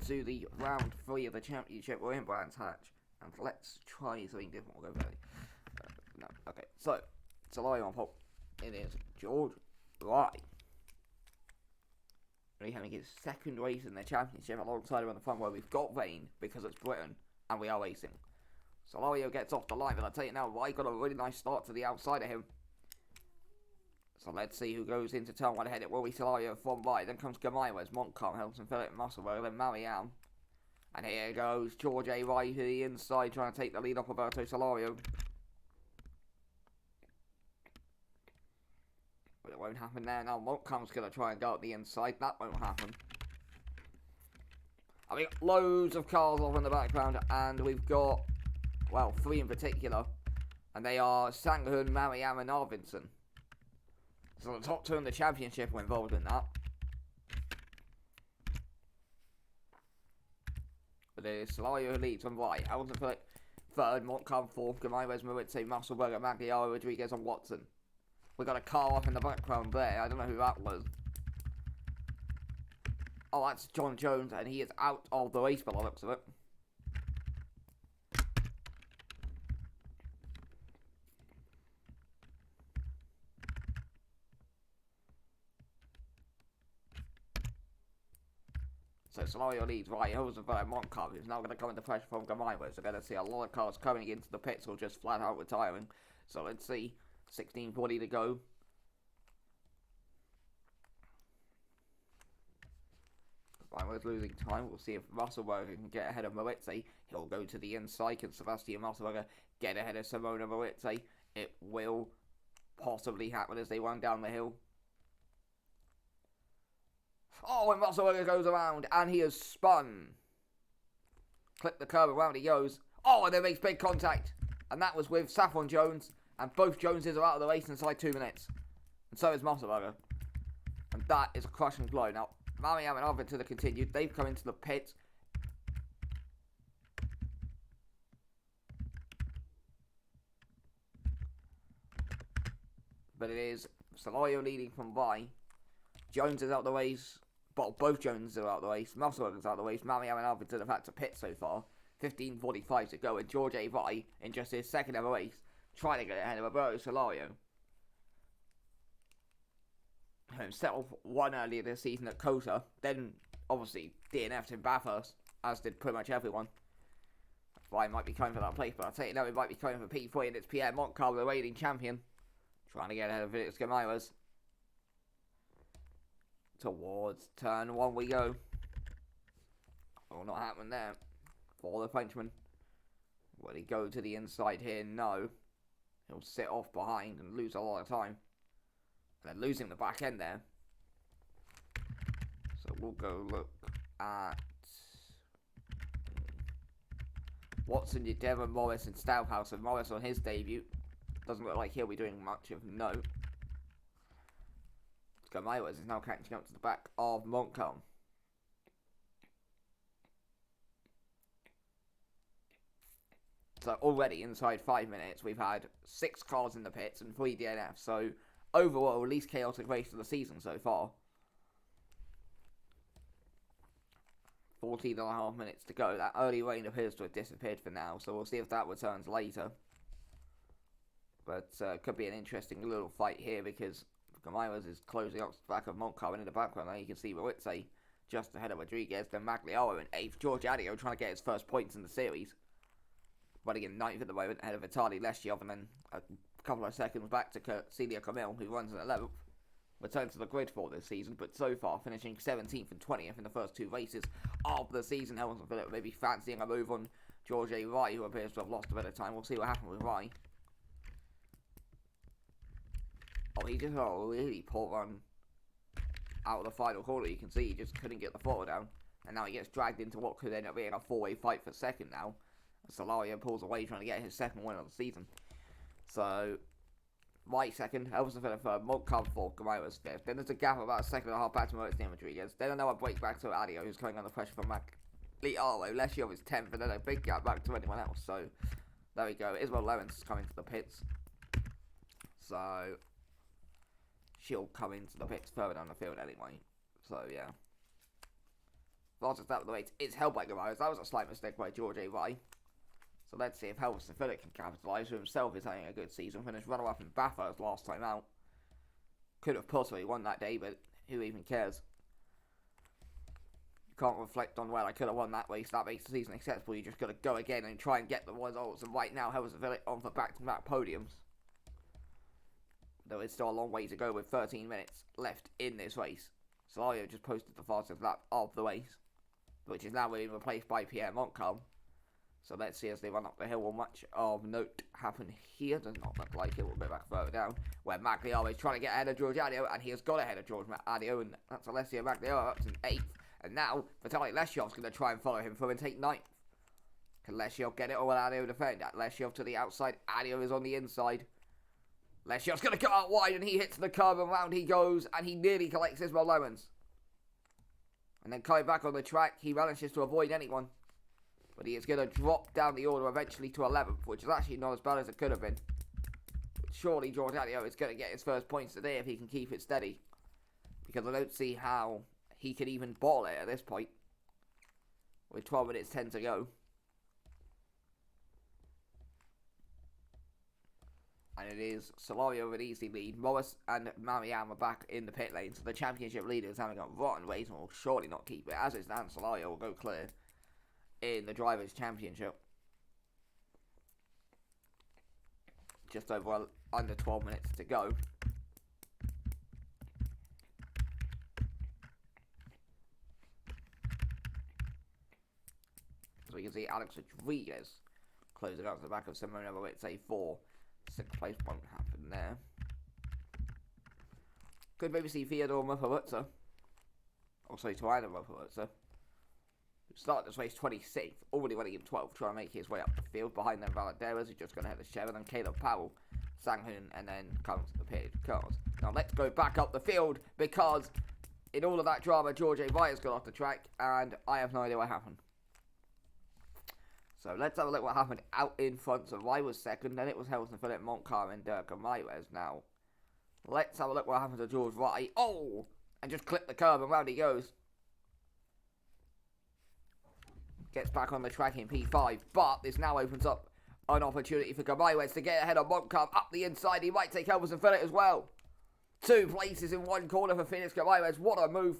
to the round 3 of the championship. We're in Brands Hatch, and let's try something different. We'll go very. No, okay. So, Salario on pole. It is George Wright. He's having his second race in the championship alongside him on the front row. We've got rain because it's Britain, and we are racing. Salario gets off the line, but I'll tell you now, Wright got a really nice start to the outside of him. So let's see who goes into turn 1 ahead. It will be Salario from right. Then comes Gamaiwas, Montcalm, Helton, Philip, Musselberg, then Marianne. And here goes George A. Wright to the inside, trying to take the lead off Roberto Salario. But it won't happen there. Now Montcalm's going to try and go up the inside. That won't happen. I mean, loads of cars off in the background, and we've got, well, 3 in particular. And they are Sanghun, Marianne, and Arvidsson. So the top 2 in the championship are involved in that. But it is Salario who leads on right. Helton Philip third, Montcalm fourth, Gamaiwas, Maritze, Musselberg, Magliaro, Rodriguez, and Watson. We got a car off in the background there. I don't know who that was. Oh, that's John Jones, and he is out of the race by the looks of it. So Salario leads right. Rosenberg, Montcalm, who's now going to come into pressure from Gamaiwas. We're going to see a lot of cars coming into the pits or just flat out retiring. So let's see. 16:40 to go. Gamaiwas losing time. We'll see if Musselberger can get ahead of Maritze. He'll go to the inside. Can Sebastian Musselberger get ahead of Simona Maritze? It will possibly happen as they run down the hill. Oh, and Musselberger goes around, and he has spun. Clip the curb, around he goes. Oh, and then makes big contact. And that was with Saffron Jones, and both Joneses are out of the race inside 2 minutes. And so is Musselberger. And that is a crushing blow. Now, Mariam and Arvidsson have continued. They've come into the pit. But it is Salario leading from by. Jones is out the race. But both Joneses are out the race. Musselberger's out the race. Mariam and Arvidsson have had to pit so far. 15:45 to go. And George A. Wright, in just his second ever race, trying to get ahead of Roberto Salario. Himself won earlier this season at Kota. Then, obviously, DNF'd in Bathurst, as did pretty much everyone. Wright might be coming for that place, but I'll tell you now, he might be coming for P3, and it's Pierre Montcalm, the reigning champion. Trying to get ahead of Felix Gamaiwas. Towards turn 1 we go. Will not happen there for the Frenchman. Will he go to the inside here? No. He'll sit off behind and lose a lot of time. And then losing the back end there. So we'll go look at Watson, Devon, Morris and Stouthouse. And Morris on his debut. Doesn't look like he'll be doing much of note. Gamaiwas is now catching up to the back of Montcalm. So already inside 5 minutes, we've had 6 cars in the pits and 3 DNFs. So overall, least chaotic race of the season so far. 14.5 minutes to go. That early rain appears to have disappeared for now, so we'll see if that returns later. But could be an interesting little fight here because Gamaiwas is closing up the back of Montcalm, and in the background there you can see Maritze just ahead of Rodriguez, then Magliaro in 8th. George Adio trying to get his first points in the series. Running in 9th at the moment, ahead of Vitaly Leshchev, and then a couple of seconds back to Celia Camille, who runs in 11th. Returned to the grid for this season, but so far finishing 17th and 20th in the first 2 races of the season. Helton Philip maybe fancying a move on George A. Wright, who appears to have lost a bit of time. We'll see what happens with Wright. Oh, he just got a really poor run out of the final corner. You can see he just couldn't get the throttle down. And now he gets dragged into what could end up being a 4-way fight for second now. Salario pulls away trying to get his second win of the season. So, Wright second, Helton Philip third, Montcalm fourth, Gamaiwas fifth. Then there's a gap of about a second and a half back to Moritz Rodriguez. Then another break back to Adio, who's coming under pressure from Magliaro. Leshchev is 10th, and then a big gap back to anyone else. So, there we go. Isabel Lawrence is coming to the pits. So, she'll come into the pits further down the field anyway. So, yeah. Fastest lap of the race is held by Gamares. That was a slight mistake by George A. So let's see if Helmsley Phillip can capitalise. Who himself is having a good season. Finished runner-up in Bathurst last time out. Could have possibly won that day, but who even cares? You can't reflect on, well, I could have won that race. That makes the season acceptable. You just got to go again and try and get the results. And right now, Helmsley Phillip on for back-to-back podiums. Though it's still a long way to go with 13 minutes left in this race. Solario just posted the fastest lap of the race, which is now being replaced by Pierre Montcalm. So let's see as they run up the hill. Will much of note happen here? Does not look like it. We'll go back further down, where Magliaro is trying to get ahead of George Adio, and he has got ahead of George Adio, and that's Alessio Magliaro up to 8th. And now Vitaly Leshiov's going to try and follow him through and take 9th. Can Leshiov get it, or will Adio defend? Leshiov to the outside. Adio is on the inside. Leshiov's going to go out wide, and he hits the curb, and round he goes, and he nearly collects Ismail Lomans. And then coming back on the track, he manages to avoid anyone. But he is going to drop down the order eventually to 11th, which is actually not as bad as it could have been. But surely George Adio is going to get his first points today if he can keep it steady. Because I don't see how he can even bottle it at this point. With 12 minutes 10 to go. And it is Solario with an easy lead. Morris and Marianne are back in the pit lane. So the championship leader is having a rotten race and will surely not keep it. As it stands, Solario will go clear in the Drivers' Championship. Just over under 12 minutes to go. So we can see Alex Rodriguez closing out to the back of Simona Moritz A4. 6th place won't happen there. Could maybe see Fyodor Mufarutsa. Or sorry, Toana Mufarutsa. Started this race 26th, already running in 12th, trying to make his way up the field. Behind them, Valaderas is just going to head to Sheridan, then Caleb Powell, Sanghun, and then comes the pitted cars. Now let's go back up the field, because in all of that drama, George A. Vyers got off the track, and I have no idea what happened. So let's have a look what happened out in front. So I was second, then it was Helmsley Phillip, Montcalm, and Dirk Ramirez. Now, let's have a look what happened to George Wright. Oh! And just clipped the curb, and round he goes. Gets back on the track in P5, but this now opens up an opportunity for Gamares to get ahead of Montcalm up the inside. He might take Helmsley Phillip as well. 2 places in one corner for Felix Gamares. What a move.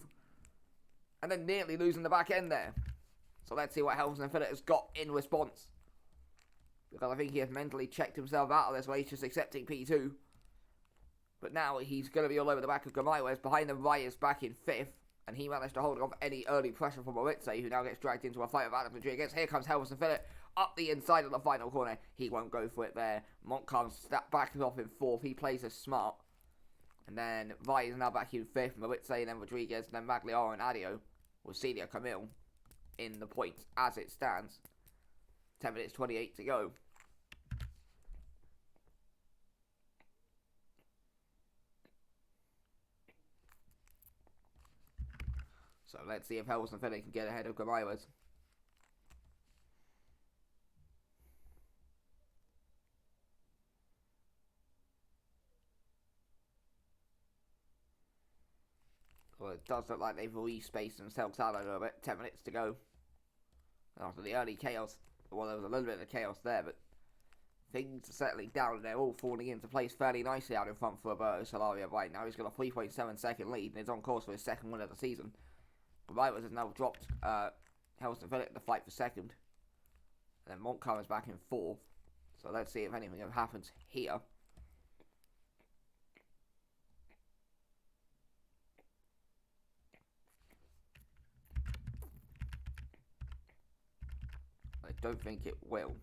And then nearly losing the back end there. So let's see what Helmsley Phillip has got in response. Because I think he has mentally checked himself out of this race, just accepting P2. But now he's going to be all over the back of Gamares. Behind them, Rai is back in 5th. And he managed to hold off any early pressure from Moritz, who now gets dragged into a fight with Alex Rodriguez. Here comes Helmsley Phillip up the inside of the final corner. He won't go for it there. Montcalm backs off in 4th. He plays as smart. And then Vai is now back in 5th. Moritz, then Rodriguez, then Magliaro and Adio with Celia Camille in the points as it stands. 10 minutes 28 to go. So let's see if Helmsley Phillip can get ahead of Gamares. Well, it does look like they've re-spaced themselves out a little bit. 10 minutes to go. After the early chaos. Well, there was a little bit of chaos there, but things are settling down and they're all falling into place fairly nicely out in front for Roberto Solario right now. He's got a 3.7 second lead and is on course for his second win of the season. Ramirez has now dropped Helmsley Phillip the fight for 2nd. And then Montcalm is back in 4th. So let's see if anything happens here. I don't think it will.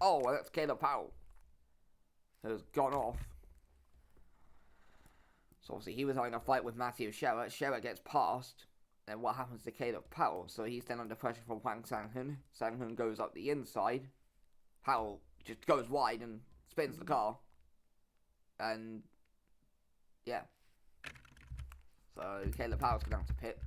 Oh, well, that's Caleb Powell, who's gone off. So obviously he was having a fight with Matthew Scherer. Scherer gets past. Then what happens to Caleb Powell? So he's then under pressure from Huang Sanghun. Sanghun goes up the inside. Powell just goes wide and spins the car. And yeah. So Caleb Powell's going to have to pit.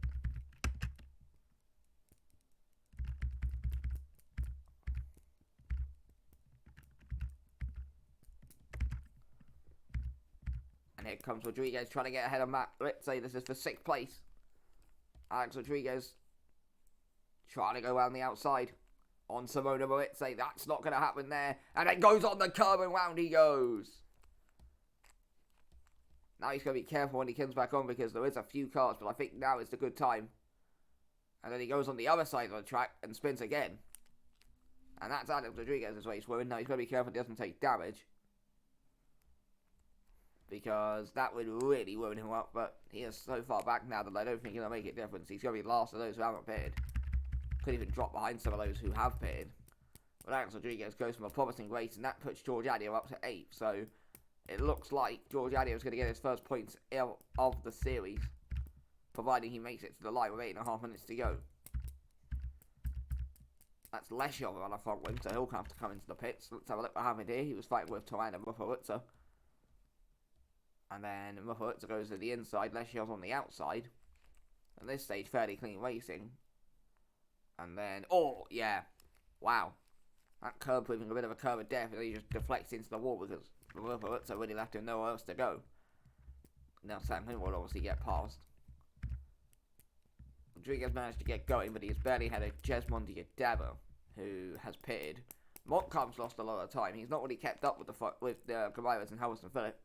And here comes Rodriguez trying to get ahead of Matt. Let's say this is for 6th place. Alex Rodriguez Trying to go around the outside. On Simona Moritz. That's not going to happen there. And it goes on the curb and round he goes. Now he's going to be careful when he comes back on because there is a few cars. But I think now is the good time. And then he goes on the other side of the track and spins again. And that's Alex Rodriguez's race win. Now he's got to be careful he doesn't take damage. Because that would really ruin him up. But he is so far back now that I don't think he'll make a difference. He's going to be last of those who haven't pitted. Could even drop behind some of those who have pitted. But Alex Rodriguez goes from a promising race. And that puts George Adio up to 8. So it looks like George Adio is going to get his first points of the series. Providing he makes it to the line with 8.5 minutes to go. That's Leshiov on the front wing, so he'll have to come into the pits. Let's have a look what happened here. He was fighting with Turan and Mufaritza. And then Mufaritza goes to the inside, Leshiov's on the outside. At this stage, fairly clean racing. And then, oh, yeah. Wow. That curb proving a bit of a curb of death, and he just deflects into the wall because Mufaritza really left him nowhere else to go. Now Sam Hill will obviously get past. Rodriguez managed to get going, but he's barely had a Jesmond Yadava, who has pitted. Montcalm's lost a lot of time. He's not really kept up with the Gamaras and Harrison Phillip.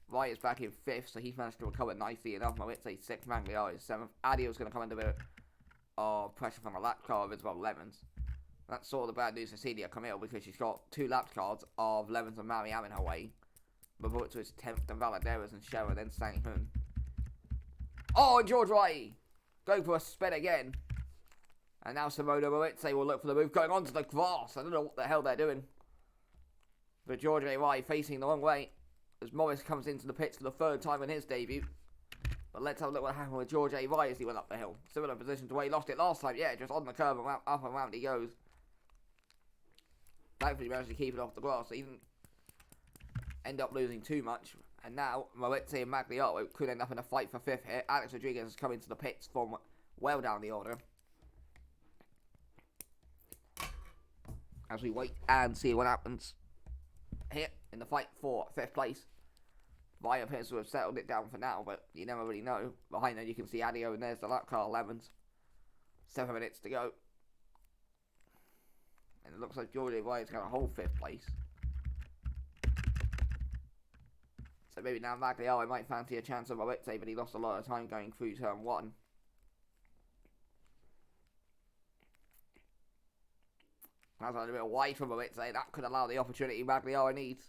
Wright is back in 5th, so he's managed to recover nicely enough. Moritz 6th, Magliari is 7th. Adio's going to come under a bit of pressure from a lap car of Isabel Levens. That's sort of the bad news for Celia Camille because she's got 2 lap cards of Levens and Mariam in her way. Moritz is 10th, and Valaderas and Scherer, then Sang Hoon. Oh, and George Wright go for a spin again. And now Simona Moritz will look for the move going onto the grass. I don't know what the hell they're doing. But George Wright facing the wrong way as Morris comes into the pits for the 3rd time in his debut. But let's have a look what happened with George Wright as he went up the hill. Similar position to where he lost it last time. Yeah, just on the curb and up and round he goes. Thankfully he managed to keep it off the grass. So he didn't end up losing too much. And now, Moritz and Magliaro could end up in a fight for 5th here. Alex Rodriguez has come into the pits from well down the order. As we wait and see what happens here in the fight for 5th place. Via appears to have settled it down for now, but you never really know. Behind there you can see Adio and there's the lap car 11s. 7 minutes to go. And it looks like George Wright's going to hold 5th place. So maybe now Magliaro might fancy a chance of Moritz, but he lost a lot of time going through turn 1. That's a little bit wide from Moritz. That could allow the opportunity Magliaro needs.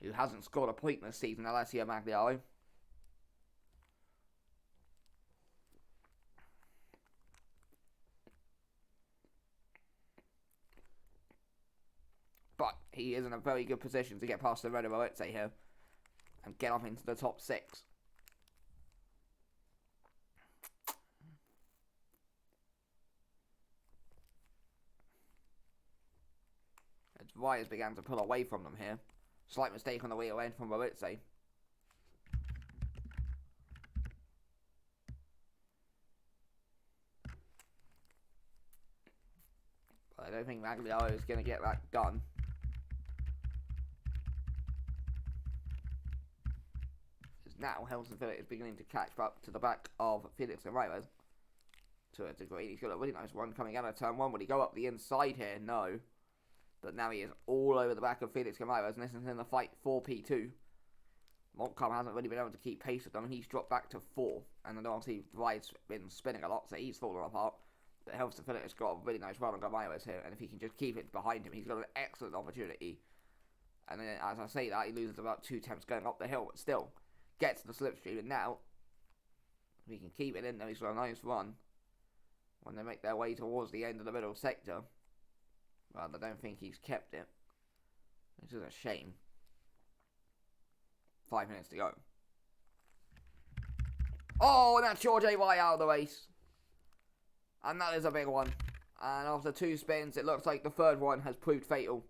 Who hasn't scored a point this season, Alessio Magliaro. But he is in a very good position to get past the Renault Moritz here. And get off into the top 6. As Vyers began to pull away from them here. Slight mistake on the wheel end from Moritz. But I don't think Magliaro is going to get that done. Now Harrison Phillip is beginning to catch up to the back of Felix and Ramirez to a degree. He's got a really nice run coming out of turn 1. Will he go up the inside here? No. But now he is all over the back of Felix Ramirez, and this is in the fight for P2. Montcalm hasn't really been able to keep pace with them. He's dropped back to 4, and then obviously Wright's been spinning a lot, so he's fallen apart. But Harrison Phillip has got a really nice run on Ramirez here, and if he can just keep it behind him, he's got an excellent opportunity. And then, as I say that, he loses about 2 attempts going up the hill, but still gets the slipstream, and now if he can keep it in there, he's got a nice run when they make their way towards the end of the middle sector. Well, I don't think he's kept it, which is a shame. 5 minutes to go. Oh, and that's George A.Y. out of the race, and that is a big one. And after 2 spins, it looks like the 3rd one has proved fatal,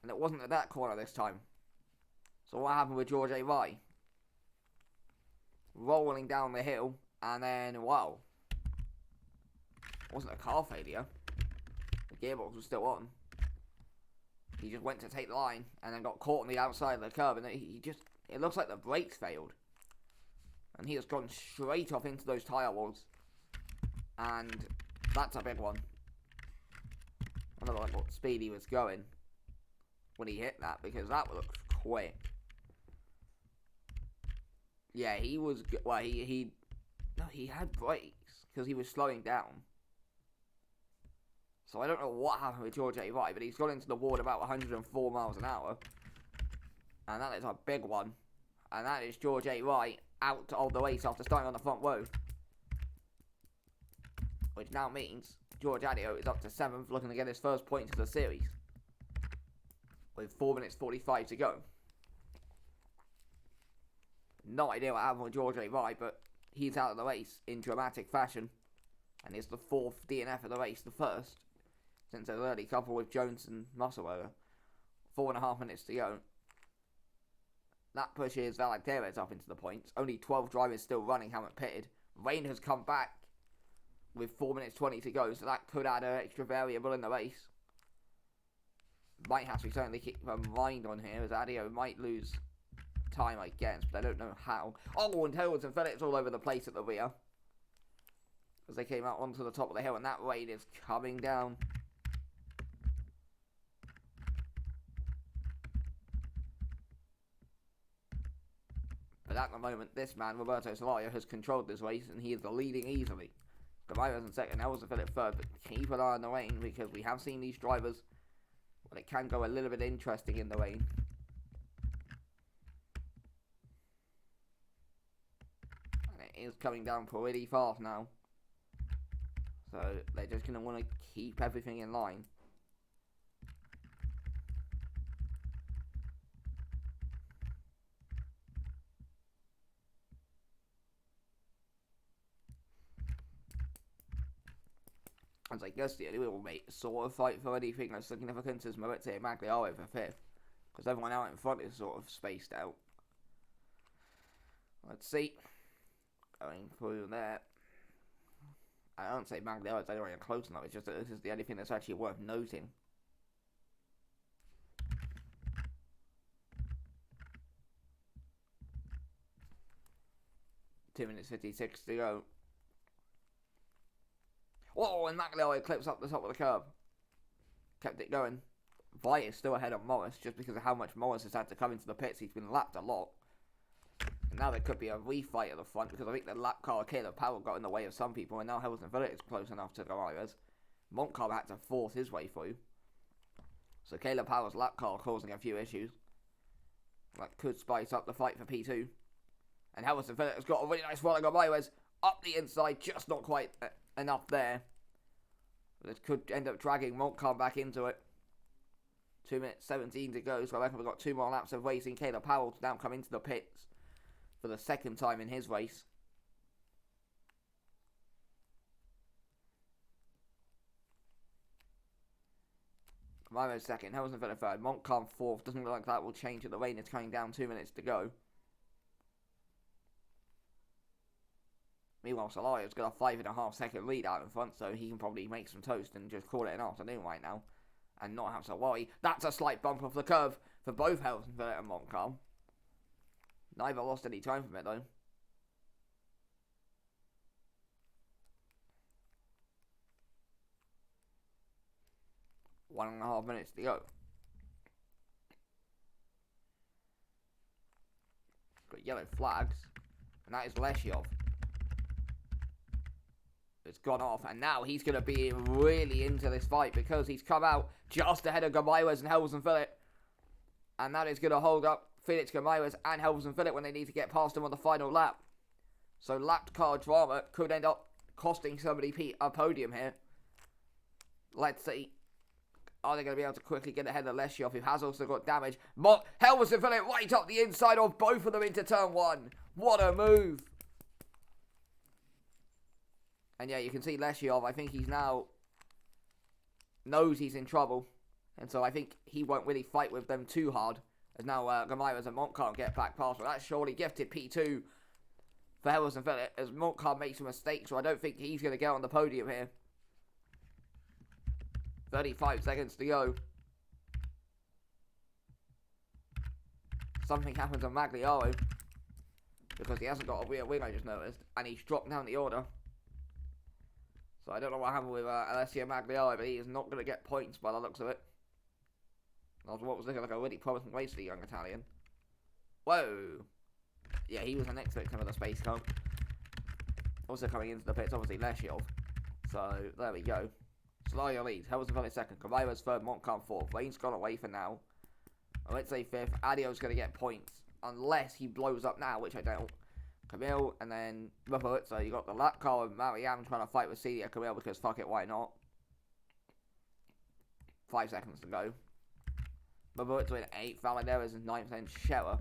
and it wasn't at that corner this time. So what happened with George A.Y.? Rolling down the hill, and then, wow. It wasn't a car failure. The gearbox was still on. He just went to take the line, and then got caught on the outside of the curb, and it looks like the brakes failed. And he has gone straight off into those tyre walls. And that's a big one. I don't know what speed he was going when he hit that, because that looked quick. Yeah, he was... Well, he had brakes, because he was slowing down. So I don't know what happened with George A. Wright, but he's gone into the wall about 104 miles an hour. And that is a big one. And that is George A. Wright out of the race after starting on the front row. Which now means George Adio is up to 7th, looking to get his first points of the series. With 4 minutes 45 to go. No idea what happened with George A. Wright, but he's out of the race in dramatic fashion. And is the 4th DNF of the race, the first since an early couple with Jones and Musselwheel. 4.5 minutes to go. That pushes Valentierez up into the points. Only 12 drivers still running haven't pitted. Rain has come back with 4 minutes 20 to go, so that could add an extra variable in the race. Might have to certainly keep a mind on here, as Adio might lose time, I guess, but I don't know how. Oh, and Hills and Phillips all over the place at the rear as they came out onto the top of the hill, and that rain is coming down. But at the moment, this man, Roberto Solario, has controlled this race, and he is the leading easily. Gamayo's in second, Elvis and Philip third, but keep an eye on the rain, because we have seen these drivers, but it can go a little bit interesting in the rain. And it is coming down pretty fast now. So they're just going to want to keep everything in line. As I guess the only real sort of fight for anything of significance is Moritz and Magliaro for 5th. Because everyone out in front is sort of spaced out. Let's see. Going through there. I don't say Magliaro is anywhere close enough, it's just that this is the only thing that's actually worth noting. Two minutes 56 to go. Whoa, and Magliaro clips up the top of the curb. Kept it going. Vite is still ahead of Morris, just because of how much Morris has had to come into the pits. He's been lapped a lot. And now there could be a refight at the front, because I think the lap car Caleb Powell got in the way of some people, and now Hamilton Villett is close enough to Ramirez. Montcalm had to force his way through. So Caleb Powell's lap car causing a few issues. That could spice up the fight for P2. And Hamilton Villett has got a really nice run on Ramirez up the inside, just not quite enough there. This could end up dragging Montcalm back into it. 2 minutes 17 to go, so I reckon we've got 2 more laps of racing. Caleb Powell to now come into the pits for the second time in his race. Ramirez second, Hamilton Villett third, Montcalm fourth. Doesn't look like that will change it. The rain is coming down, 2 minutes to go. Meanwhile, Solario's got a 5.5 second lead out in front, so he can probably make some toast and just call it an afternoon right now and not have to worry. That's a slight bump off the curve for both Hamilton Villett and Montcalm. Neither lost any time from it though. One and a half minutes to go. Got yellow flags, and that is Leshiov. It's gone off, and now he's going to be really into this fight, because he's come out just ahead of Gamaires and Helms and Phillip. And that is going to hold up Felix Gamaires and Helms and Phillip when they need to get past him on the final lap. So lap car drama could end up costing somebody a podium here. Let's see. Are they going to be able to quickly get ahead of Leshiov, who has also got damage? Helms and Phillip right up the inside of both of them into turn 1. What a move. And yeah, you can see Leshiov, I think he's now knows he's in trouble. And so I think he won't really fight with them too hard. As now Gamaires and Montcalm get back past. But that's surely gifted P2 for Helms and Phillip, as Montcalm makes a mistake. So I don't think he's going to get on the podium here. 35 seconds to go. Something happens on Magliaro. because he hasn't got a rear wing, I just noticed, and he's dropped down the order. So I don't know what happened with Alessio Magliari, but he is not going to get points by the looks of it. That was what was looking like a really promising race for the young Italian. Whoa! Yeah, he was the next victim of the space car. Also coming into the pits, obviously Leshiov. So there we go. Solario leads. Helmsman Valley second. Cavaira's third. Montcalm fourth. Lane's gone away for now. Let's say fifth. Adio's going to get points unless he blows up now, which I doubt. Camille and then Rupert. You got the lap car of Marianne trying to fight with Celia Camille because fuck it, why not? 5 seconds to go. Robert's in 8th. Valladera's in 9th. Then Scherer.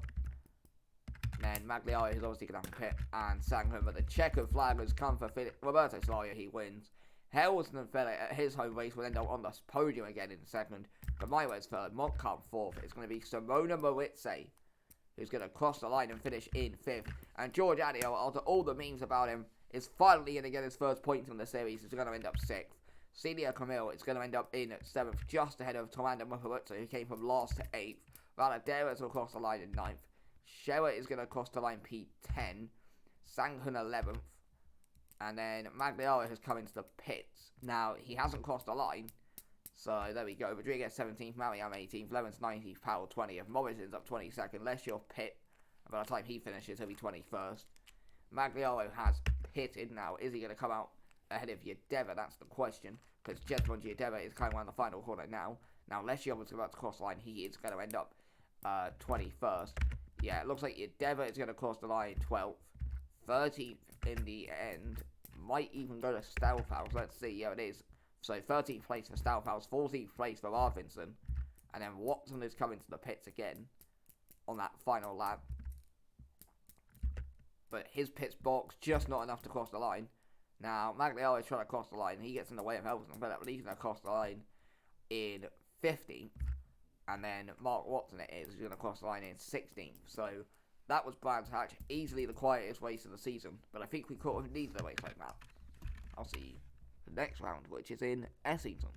Then Magliari is obviously going to have to pit. And Sangren, but the checkered flag has come for Roberto Solario. He wins. Helmsman and Fele at his home race will end up on the podium again in second. Camaira's third. Montcalm fourth. It's going to be Simona Morizzi who's going to cross the line and finish in 5th. And George Adio, after all the memes about him, is finally going to get his first points in the series. He's going to end up 6th. Celia Camille is going to end up in 7th, just ahead of Tomanda Mufarazzo, who came from last to 8th. Valaderas will cross the line in 9th. Scherer is going to cross the line P10. Sanghun 11th. And then Magliari has come into the pits. Now, he hasn't crossed the line. So, there we go. Rodriguez 17th, Mariam 18th, Levens 19th, Powell 20th, Morrison's up 22nd, Leshiov pit. And by the time he finishes, he'll be 21st. Magliaro has pitted now. Is he going to come out ahead of Yadeva? That's the question. Because Jesmond Yadeva is coming around the final corner now. Now, Leshiov is about to cross the line. He is going to end up 21st. Yeah, it looks like Yadeva is going to cross the line 12th. 13th in the end. Might even go to Staufhaus. Let's see. Yeah, it is. So 13th place for Staufhaus. 14th place for Arvidsson. And then Watson is coming to the pits again on that final lap. But his pits box just not enough to cross the line. Now, Magliaro is trying to cross the line. He gets in the way of Helmsman, but at least going to cross the line in 15th. And then Mark Watson is going to cross the line in 16th. So that was Brands Hatch. Easily the quietest race of the season. But I think we caught him needs a race like that. I'll see you the next round, which is in Essington.